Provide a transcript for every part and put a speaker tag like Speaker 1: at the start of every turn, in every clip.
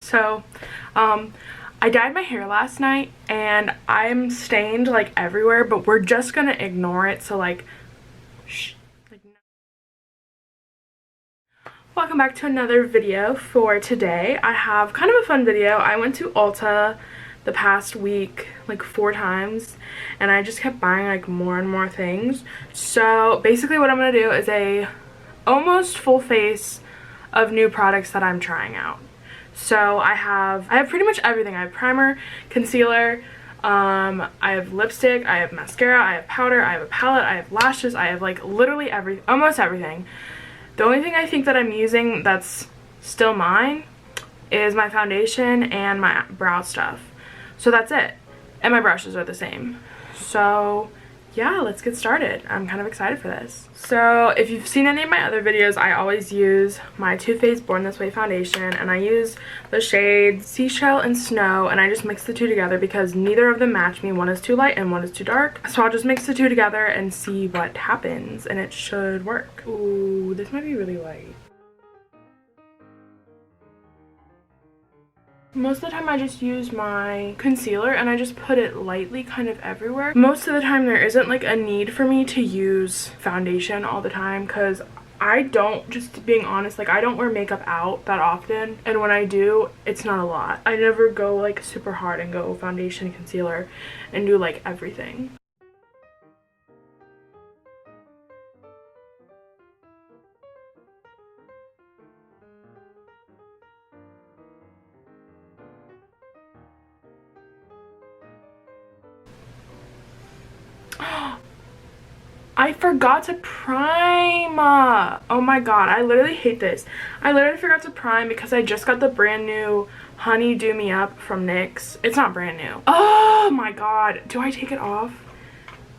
Speaker 1: So, I dyed my hair last night and I'm stained like everywhere, but we're just gonna ignore it. So like, shh. Welcome back to another video. For today, I have kind of a fun video. I went to Ulta the past week like 4 times and I just kept buying like more and more things. So basically what I'm gonna do is a almost full face of new products that I'm trying out. So I have pretty much everything. I have primer, concealer, I have lipstick, I have mascara, I have powder, I have a palette, I have lashes, I have like literally almost everything. The only thing I think that I'm using that's still mine is my foundation and my brow stuff. So that's it. And my brushes are the same. So yeah, let's get started. I'm kind of excited for this. So if you've seen any of my other videos, I always use my Too Faced Born This Way foundation, and I use the shades Seashell and Snow, and I just mix the two together because neither of them match me. One is too light and one is too dark. So I'll just mix the two together and see what happens, and it should work. Ooh, this might be really light. Most of the time I just use my concealer and I just put it lightly kind of everywhere. Most of the time there isn't like a need for me to use foundation all the time because I don't, just being honest, like I don't wear makeup out that often, and when I do, it's not a lot. I never go like super hard and go foundation, concealer, and do like everything. I forgot to prime. Oh my god, I literally hate this. I literally forgot to prime because I just got the brand new Honey Do Me Up from NYX. It's not brand new. Oh my god. Do I take it off?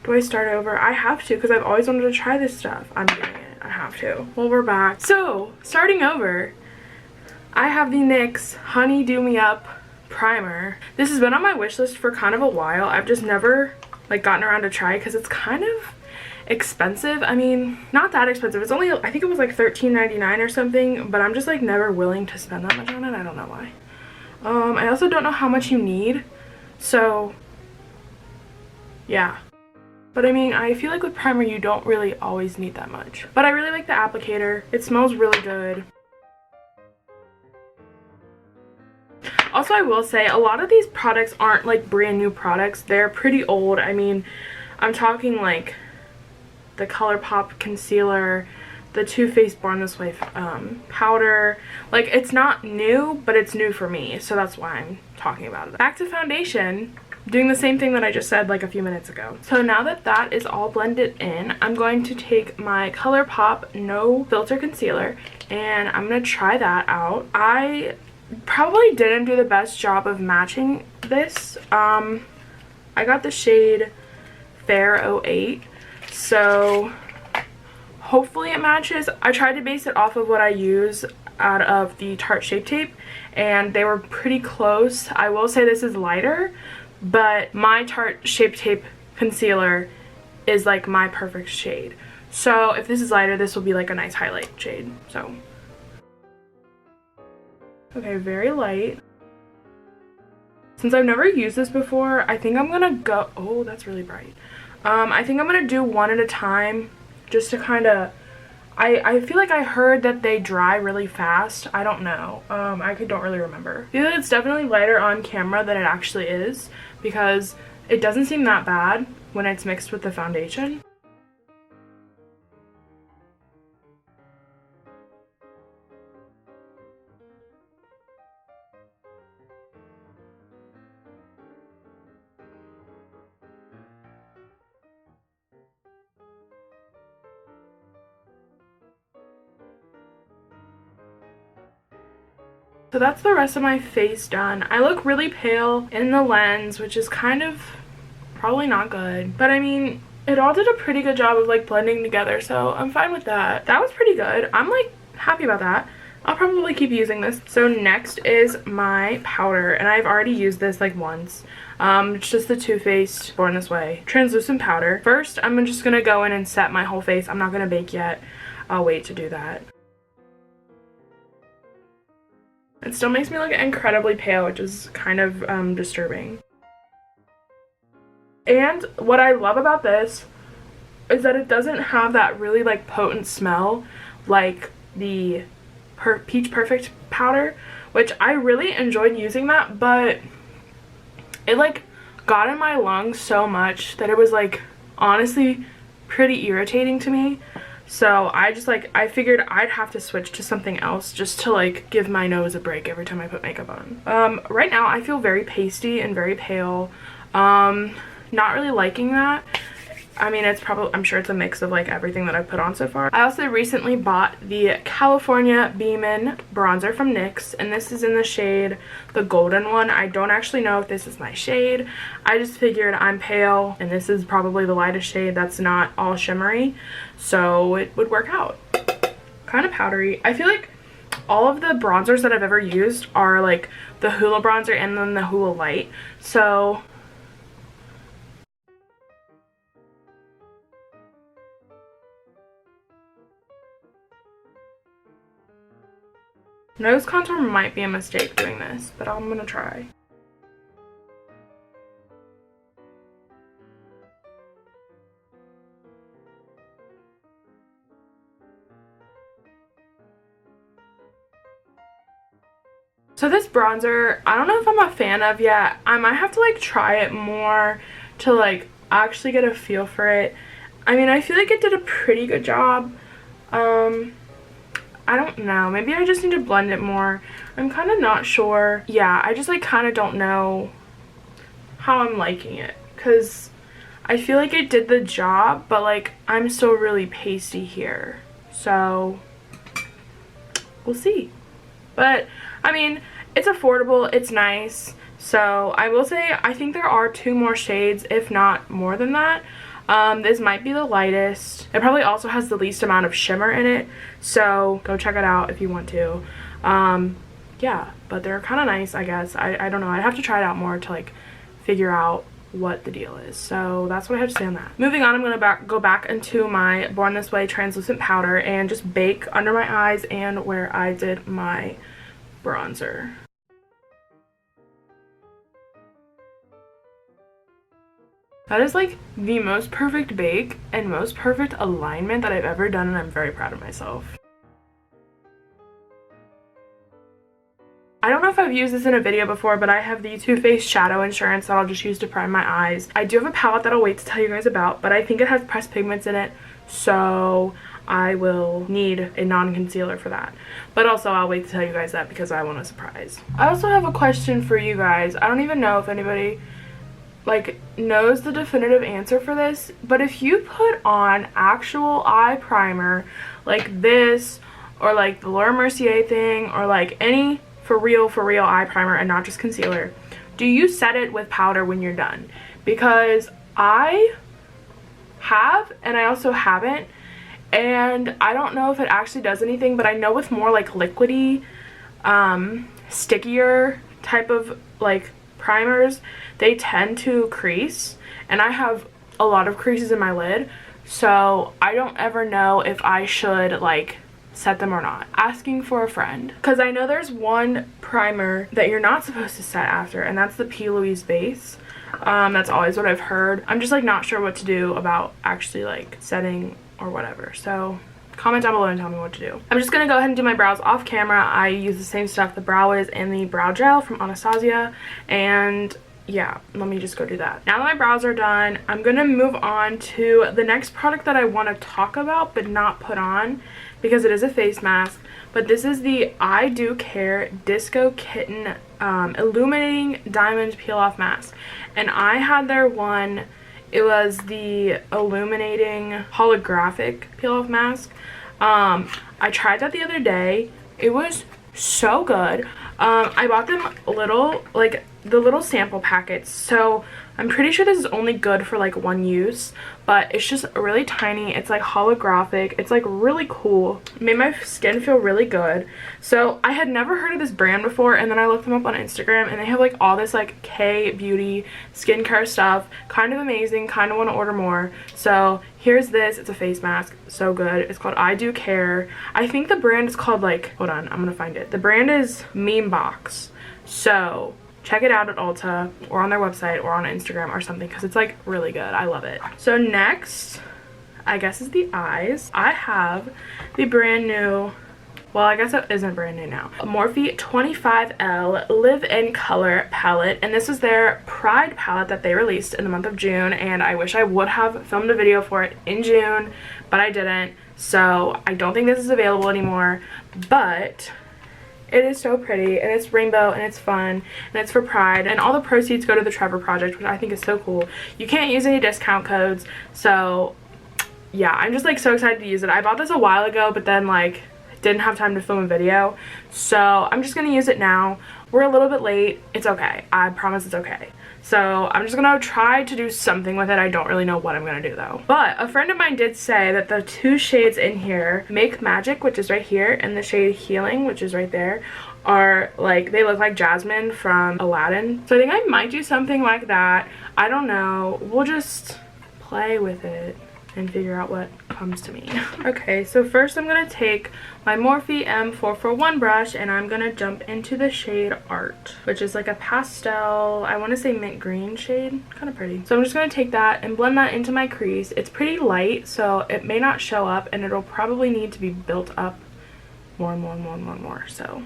Speaker 1: Do I start over? I have to because I've always wanted to try this stuff. I'm doing it. I have to. Well, we're back. So, starting over, I have the NYX Honey Do Me Up primer. This has been on my wish list for kind of a while. I've just never like gotten around to try it because it's kind of expensive. I mean, not that expensive. It's only, I think it was like $13.99 or something, but I'm just like never willing to spend that much on it. I don't know why. I also don't know how much you need, so yeah. But I mean, I feel like with primer you don't really always need that much. But I really like the applicator. It smells really good. Also, I will say a lot of these products aren't like brand new products. They're pretty old. I mean, I'm talking like the ColourPop concealer, the Too Faced Born This Way powder. Like, it's not new, but it's new for me, so that's why I'm talking about it. Back to foundation, doing the same thing that I just said like a few minutes ago. So now that that is all blended in, I'm going to take my ColourPop No Filter Concealer and I'm gonna try that out. I probably didn't do the best job of matching this. I got the shade Fair 08. So hopefully it matches. I tried to base it off of what I use out of the Tarte Shape Tape and they were pretty close. I will say this is lighter, but my Tarte Shape Tape concealer is like my perfect shade. So if this is lighter, this will be like a nice highlight shade. So okay, very light. Since I've never used this before, I think I'm gonna go, oh, that's really bright. I think I'm gonna do one at a time just to kind of, I feel like I heard that they dry really fast. I don't know. I don't really remember. I feel like it's definitely lighter on camera than it actually is because it doesn't seem that bad when it's mixed with the foundation. So that's the rest of my face done. I look really pale in the lens, which is kind of probably not good. But I mean, it all did a pretty good job of like blending together, so I'm fine with that. That was pretty good. I'm like happy about that. I'll probably keep using this. So next is my powder, and I've already used this like once. It's just the Too Faced Born This Way translucent powder. First, I'm just gonna go in and set my whole face. I'm not gonna bake yet. I'll wait to do that. It still makes me look incredibly pale, which is kind of disturbing. And what I love about this is that it doesn't have that really like potent smell like the Peach Perfect powder, which I really enjoyed using that, but it like got in my lungs so much that it was like honestly pretty irritating to me. So I just like, I figured I'd have to switch to something else just to like give my nose a break every time I put makeup on. Right now I feel very pasty and very pale. Not really liking that. I mean, it's probably, I'm sure it's a mix of like everything that I've put on so far. I also recently bought the California Beamin bronzer from NYX, and this is in the shade, the golden one. I don't actually know if this is my shade. I just figured I'm pale, and this is probably the lightest shade that's not all shimmery, so it would work out. Kind of powdery. I feel like all of the bronzers that I've ever used are like the Hoola bronzer and then the Hoola light, so nose contour might be a mistake doing this, but I'm gonna try. So this bronzer, I don't know if I'm a fan of yet. I might have to like try it more to like actually get a feel for it. I mean, I feel like it did a pretty good job. I don't know, maybe I just need to blend it more. I'm kind of not sure. Yeah, I just like kind of don't know how I'm liking it, because I feel like it did the job, but like I'm still really pasty here, so we'll see. But I mean, it's affordable, it's nice, so I will say I think there are 2 more shades, if not more than that. This might be the lightest. It probably also has the least amount of shimmer in it, so go check it out if you want to. Yeah, but they're kind of nice, I guess. I don't know, I'd have to try it out more to like figure out what the deal is. So that's what I have to say on that. Moving on, I'm gonna go back into my Born This Way translucent powder and just bake under my eyes and where I did my bronzer. That is like the most perfect bake and most perfect alignment that I've ever done, and I'm very proud of myself. I don't know if I've used this in a video before, but I have the Too Faced Shadow Insurance that I'll just use to prime my eyes. I do have a palette that I'll wait to tell you guys about, but I think it has pressed pigments in it, so I will need a non-concealer for that. But also I'll wait to tell you guys that because I want a surprise. I also have a question for you guys. I don't even know if anybody like knows the definitive answer for this, but if you put on actual eye primer like this, or like the Laura Mercier thing, or like any for real eye primer and not just concealer, do you set it with powder when you're done? Because I have, and I also haven't, and I don't know if it actually does anything, but I know with more like liquidy, stickier type of like primers, they tend to crease, and I have a lot of creases in my lid, so I don't ever know if I should like set them or not. Asking for a friend, because I know there's one primer that you're not supposed to set after, and that's the P. Louise base. That's always what I've heard. I'm just like not sure what to do about actually like setting or whatever, so comment down below and tell me what to do. I'm just gonna go ahead and do my brows off camera. I use the same stuff, the Brow Wiz and the brow gel from Anastasia, and yeah, let me just go do that. Now that my brows are done, I'm gonna move on to the next product that I want to talk about but not put on because it is a face mask. But this is the I Do Care Disco Kitten Illuminating Diamond Peel Off Mask, and I had their one. It was the illuminating holographic peel off mask. I tried that the other day. It was so good. I bought them little, like the little sample packets. So I'm pretty sure this is only good for like one use, but it's just really tiny. It's like holographic. It's like really cool. It made my skin feel really good. So I had never heard of this brand before, and then I looked them up on Instagram, and they have like all this like K-beauty skincare stuff. Kind of amazing. Kind of want to order more. So here's this. It's a face mask. So good. It's called I Do Care. I think the brand is called like, hold on, I'm gonna find it. The brand is Meme Box. So check it out at Ulta or on their website or on Instagram or something, because it's like really good. I love it. So next, I guess, is the eyes. I have the brand new, well, I guess it isn't brand new now, Morphe 25L Live in Color palette, and this is their Pride palette that they released in the month of June, and I wish I would have filmed a video for it in June, but I didn't, so I don't think this is available anymore. But it is so pretty, and it's rainbow, and it's fun, and it's for Pride, and all the proceeds go to the Trevor Project, which I think is so cool. You can't use any discount codes, so yeah, I'm just like so excited to use it. I bought this a while ago, but then like didn't have time to film a video, so I'm just gonna use it now. We're a little bit late. It's okay. I promise it's okay. So I'm just gonna try to do something with it. I don't really know what I'm gonna do though. But a friend of mine did say that the two shades in here, Make Magic, which is right here, and the shade Healing, which is right there, are like, they look like Jasmine from Aladdin. So I think I might do something like that. I don't know. We'll just play with it and figure out what comes to me. Okay, so first I'm gonna take my Morphe M441 brush, and I'm gonna jump into the shade Art, which is like a pastel, I want to say mint green shade, kind of pretty. So I'm just gonna take that and blend that into my crease. It's pretty light, so it may not show up, and it'll probably need to be built up more and more and more and more and more. So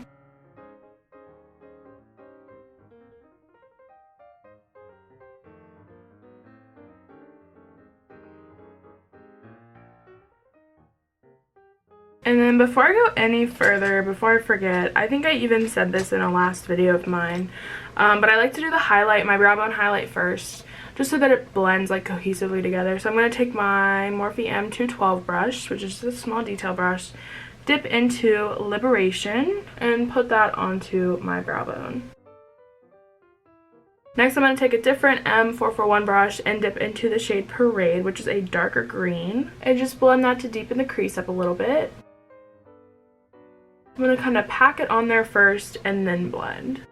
Speaker 1: and then before I go any further, before I forget, I think I even said this in a last video of mine, but I like to do the highlight, my brow bone highlight first, just so that it blends like cohesively together. So I'm going to take my Morphe M212 brush, which is just a small detail brush, dip into Liberation, and put that onto my brow bone. Next, I'm going to take a different M441 brush and dip into the shade Parade, which is a darker green, and just blend that to deepen the crease up a little bit. I'm going to kind of pack it on there first and then blend.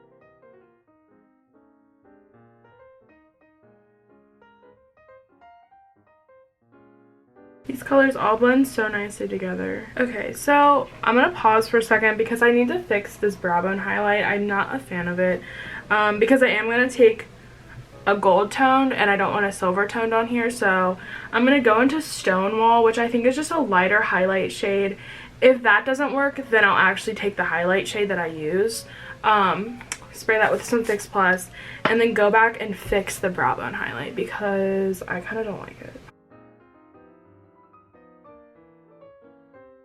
Speaker 1: These colors all blend so nicely together. Okay, so I'm going to pause for a second because I need to fix this brow bone highlight. I'm not a fan of it because I am going to take a gold toned and I don't want a silver toned on here, so I'm going to go into Stonewall, which I think is just a lighter highlight shade. If that doesn't work, then I'll actually take the highlight shade that I use, spray that with some Fix Plus, and then go back and fix the brow bone highlight because I kind of don't like it.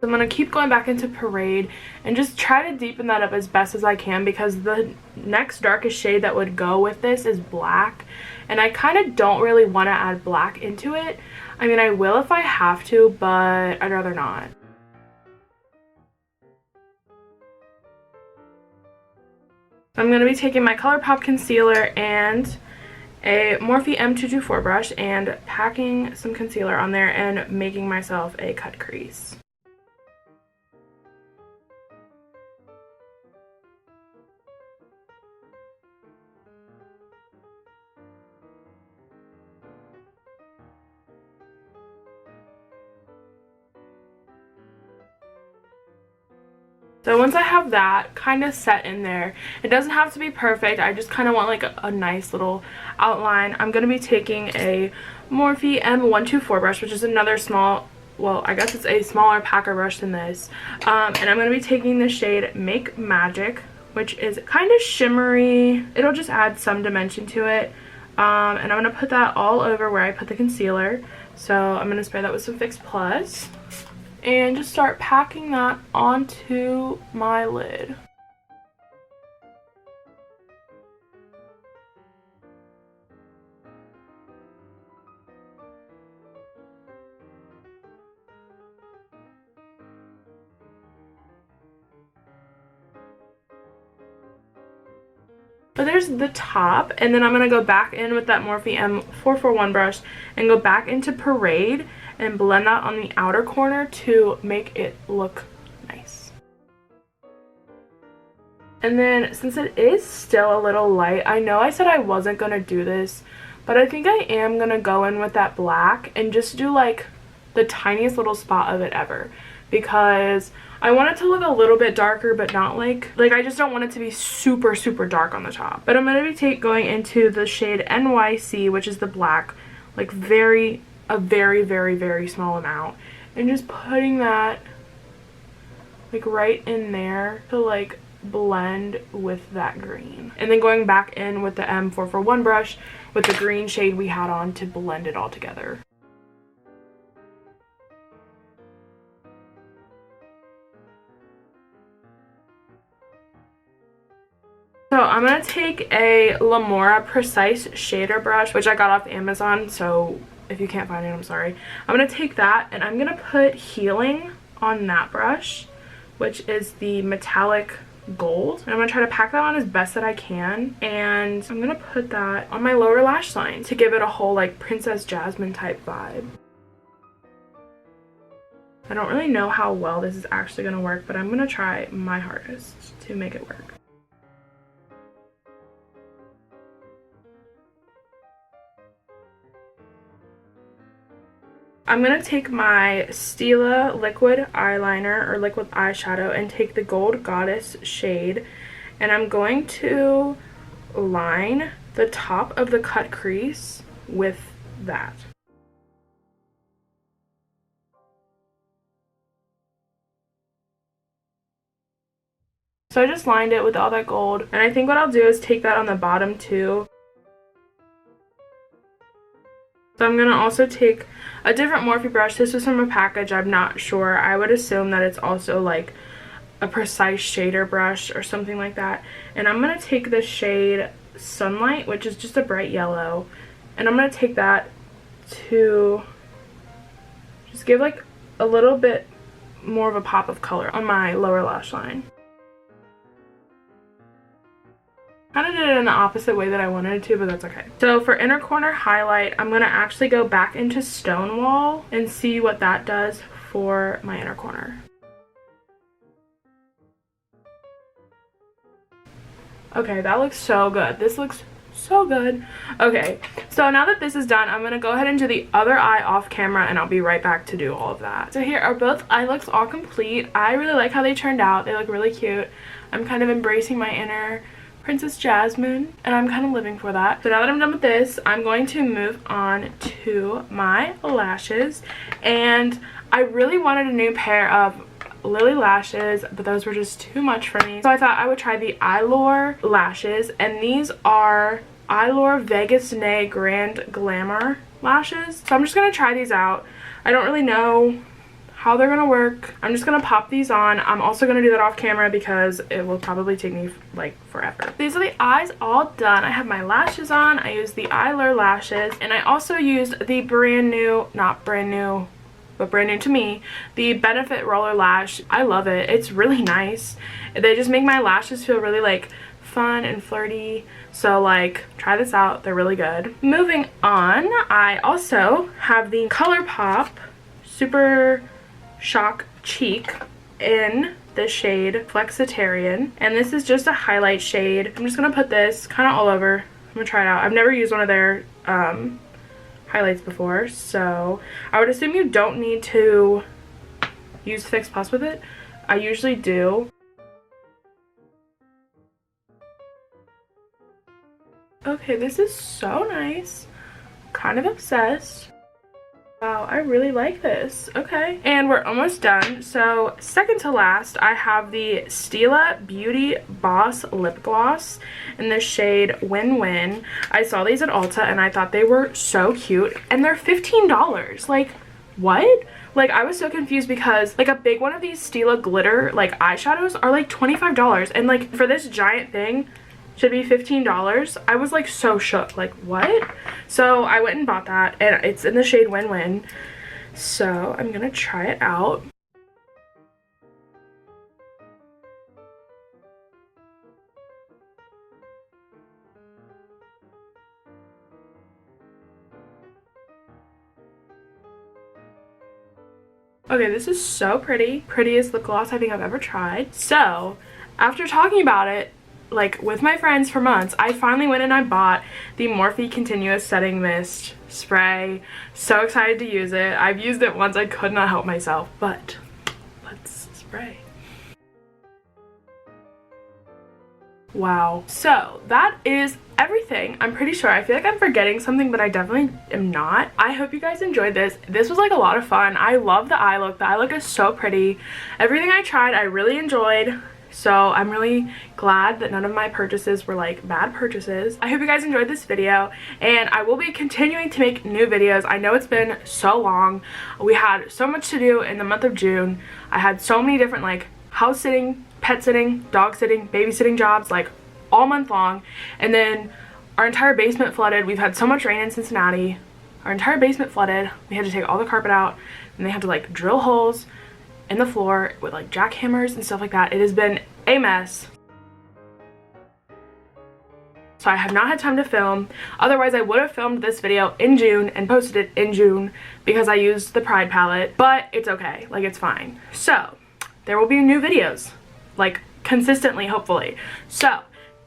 Speaker 1: I'm going to keep going back into Parade and just try to deepen that up as best as I can, because the next darkest shade that would go with this is black, and I kind of don't really want to add black into it. I mean, I will if I have to, but I'd rather not. I'm going to be taking my ColourPop concealer and a Morphe M224 brush and packing some concealer on there and making myself a cut crease. So once I have that kind of set in there, it doesn't have to be perfect, I just kind of want like a nice little outline. I'm going to be taking a Morphe M124 brush, which is another small, well, I guess it's a smaller packer brush than this, and I'm going to be taking the shade Make Magic, which is kind of shimmery. It'll just add some dimension to it, and I'm going to put that all over where I put the concealer. So I'm going to spray that with some Fix Plus and just start packing that onto my lid. But there's the top, and then I'm going to go back in with that Morphe M441 brush and go back into Parade and blend that on the outer corner to make it look nice. And then since it is still a little light, I know I said I wasn't going to do this, but I think I am going to go in with that black and just do like the tiniest little spot of it ever, because I want it to look a little bit darker, but not like I just don't want it to be super dark on the top. But I'm going to be going into the shade NYC, which is the black, like a very small amount, and just putting that like right in there to like blend with that green, and then going back in with the M441 brush with the green shade we had on to blend it all together. So I'm going to take a Lamora Precise Shader brush, which I got off Amazon, so if you can't find it, I'm sorry. I'm going to take that and I'm going to put Healing on that brush, which is the metallic gold. And I'm going to try to pack that on as best that I can, and I'm going to put that on my lower lash line to give it a whole like Princess Jasmine type vibe. I don't really know how well this is actually going to work, but I'm going to try my hardest to make it work. I'm going to take my Stila liquid eyeliner or liquid eyeshadow and take the Gold Goddess shade, and I'm going to line the top of the cut crease with that. So I just lined it with all that gold, and I think what I'll do is take that on the bottom too. So I'm going to also take a different Morphe brush. This was from a package, I'm not sure. I would assume that it's also like a Precise Shader brush or something like that. And I'm going to take the shade Sunlight, which is just a bright yellow. And I'm going to take that to just give like a little bit more of a pop of color on my lower lash line. Kind of did it in the opposite way that I wanted to, but that's okay. So for inner corner highlight, I'm going to actually go back into Stonewall and see what that does for my inner corner. Okay, that looks so good. This looks so good. Okay, so now that this is done, I'm going to go ahead and do the other eye off camera, and I'll be right back to do all of that. So here are both eye looks all complete. I really like how they turned out. They look really cute. I'm kind of embracing my inner Princess Jasmine, and I'm kind of living for that. So now that I'm done with this, I'm going to move on to my lashes, and I really wanted a new pair of Lily lashes, but those were just too much for me. So I thought I would try the Eylure lashes, and these are Eylure Vegas Nay Grand Glamour lashes. So I'm just going to try these out. I don't really know how they're gonna work. I'm just gonna pop these on. I'm also gonna do that off camera because it will probably take me like forever. These are the eyes all done. I have my lashes on. I used the Eylure lashes, and I also used the brand new, not brand new, but brand new to me, the Benefit Roller Lash. I love it. It's really nice. They just make my lashes feel really like fun and flirty. So like, try this out. They're really good. Moving on, I also have the ColourPop Super Shock Cheek in the shade Flexitarian, and this is just a highlight shade. I'm just gonna put this kind of all over. I'm gonna try it out. I've never used one of their highlights before, so I would assume you don't need to use Fix Plus with it. I usually do. Okay, this is so nice. Kind of obsessed. Wow, I really like this. Okay, and we're almost done. So second to last, I have the Stila Beauty Boss Lip Gloss in the shade Win Win. I saw these at Ulta and I thought they were so cute, and they're $15. Like, what? Like, I was so confused because like a big one of these Stila glitter like eyeshadows are like $25, and like for this giant thing should be $15. I was like so shook, like what? So I went and bought that, and it's in the shade Win Win. So I'm gonna try it out. Okay, this is so pretty. Prettiest lip gloss I think I've ever tried. So, after talking about it, like, with my friends for months, I finally went and I bought the Morphe Continuous Setting Mist spray. So excited to use it. I've used it once, I could not help myself, but let's spray. Wow. So that is everything. I'm pretty sure. I feel like I'm forgetting something, but I definitely am not. I hope you guys enjoyed this. This was like a lot of fun. I love the eye look. The eye look is so pretty. Everything I tried, I really enjoyed. So I'm really glad that none of my purchases were like bad purchases. I hope you guys enjoyed this video, and I will be continuing to make new videos. I know it's been so long. We had so much to do in the month of June. I had so many different like house sitting, pet sitting, dog sitting, babysitting jobs like all month long, and then our entire basement flooded. We've had so much rain in Cincinnati. Our entire basement flooded. We had to take all the carpet out, and they had to like drill holes in the floor with like jackhammers and stuff like that. It has been a mess. So I have not had time to film. Otherwise I would have filmed this video in June and posted it in June because I used the Pride palette, but it's okay, like it's fine. So there will be new videos, like consistently, hopefully. So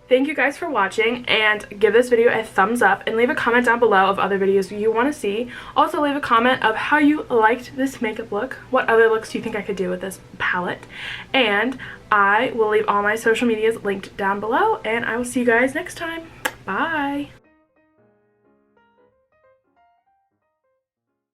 Speaker 1: thank you guys for watching, and give this video a thumbs up and leave a comment down below of other videos you want to see. Also leave a comment of how you liked this makeup look. What other looks do you think I could do with this palette? And I will leave all my social medias linked down below, and I will see you guys next time. Bye!